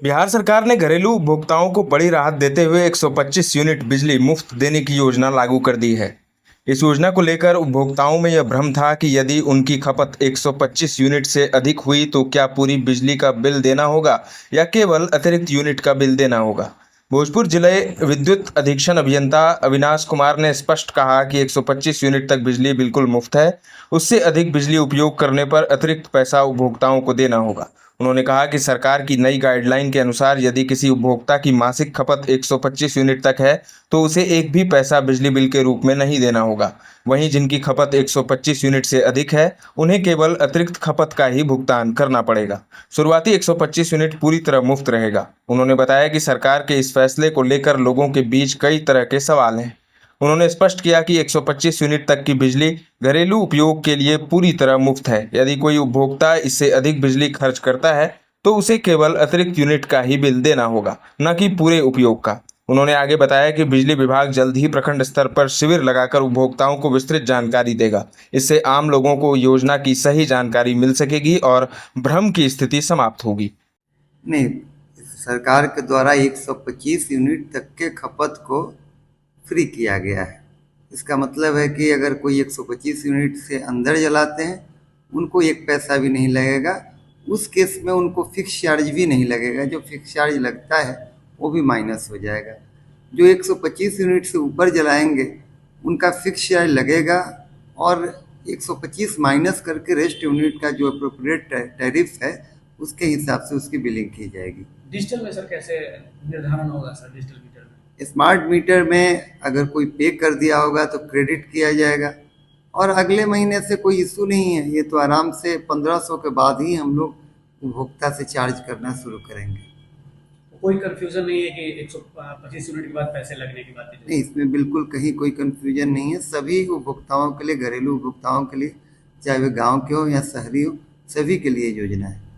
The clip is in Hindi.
बिहार सरकार ने घरेलू उपभोक्ताओं को बड़ी राहत देते हुए 125 यूनिट बिजली मुफ्त देने की योजना लागू कर दी है। इस योजना को लेकर उपभोक्ताओं में यह भ्रम था कि यदि उनकी खपत 125 यूनिट से अधिक हुई तो क्या पूरी बिजली का बिल देना होगा या केवल अतिरिक्त यूनिट का बिल देना होगा। भोजपुर जिले विद्युत अधीक्षण अभियंता अविनाश कुमार ने स्पष्ट कहा कि 125 यूनिट तक बिजली बिल्कुल मुफ्त है। उससे अधिक बिजली उपयोग करने पर अतिरिक्त पैसा उपभोक्ताओं को देना होगा। उन्होंने कहा कि सरकार की नई गाइडलाइन के अनुसार यदि किसी उपभोक्ता की मासिक खपत 125 यूनिट तक है तो उसे एक भी पैसा बिजली बिल के रूप में नहीं देना होगा। वहीं जिनकी खपत 125 यूनिट से अधिक है उन्हें केवल अतिरिक्त खपत का ही भुगतान करना पड़ेगा। शुरुआती 125 यूनिट पूरी तरह मुफ्त रहेगा। उन्होंने बताया कि सरकार के इस फैसले को लेकर लोगों के बीच कई तरह के सवाल हैं। उन्होंने स्पष्ट किया कि 125 यूनिट तक की बिजली घरेलू उपयोग के लिए पूरी तरह मुफ्त है। यदि कोई उपभोक्ता इससे अधिक बिजली खर्च करता है तो उसे केवल अतिरिक्त यूनिट का ही बिल देना होगा, न कि पूरे उपयोग का। उन्होंने आगे बताया कि बिजली विभाग जल्द ही प्रखंड स्तर पर शिविर लगाकर उपभोक्ताओं को विस्तृत जानकारी देगा। इससे आम लोगों को योजना की सही जानकारी मिल सकेगी और भ्रम की स्थिति समाप्त होगी। नहीं, सरकार के द्वारा 125 यूनिट तक के खपत को फ्री किया गया है। इसका मतलब है कि अगर कोई 125 यूनिट से अंदर जलाते हैं उनको एक पैसा भी नहीं लगेगा। उस केस में उनको फिक्स चार्ज भी नहीं लगेगा। जो फिक्स चार्ज लगता है वो भी माइनस हो जाएगा। जो 125 यूनिट से ऊपर जलाएंगे उनका फिक्स चार्ज लगेगा और 125 माइनस करके रेस्ट यूनिट का जो अप्रोप्रिएट टैरिफ है उसके हिसाब से उसकी बिलिंग की जाएगी। डिजिटल में सर कैसे निर्धारण होगा सर डिजिटल मीटर में? स्मार्ट मीटर में अगर कोई पे कर दिया होगा तो क्रेडिट किया जाएगा और अगले महीने से कोई इशू नहीं है। ये तो आराम से 1500 के बाद ही हम लोग उपभोक्ता से चार्ज करना शुरू करेंगे। कोई कंफ्यूजन नहीं है कि 125 यूनिट के बाद पैसे लगने की बात है? नहीं, इसमें बिल्कुल कहीं कोई कंफ्यूजन नहीं है। सभी उपभोक्ताओं के लिए, घरेलू उपभोक्ताओं के लिए, चाहे वे गाँव के हो या शहरी हो, सभी के लिए योजना है।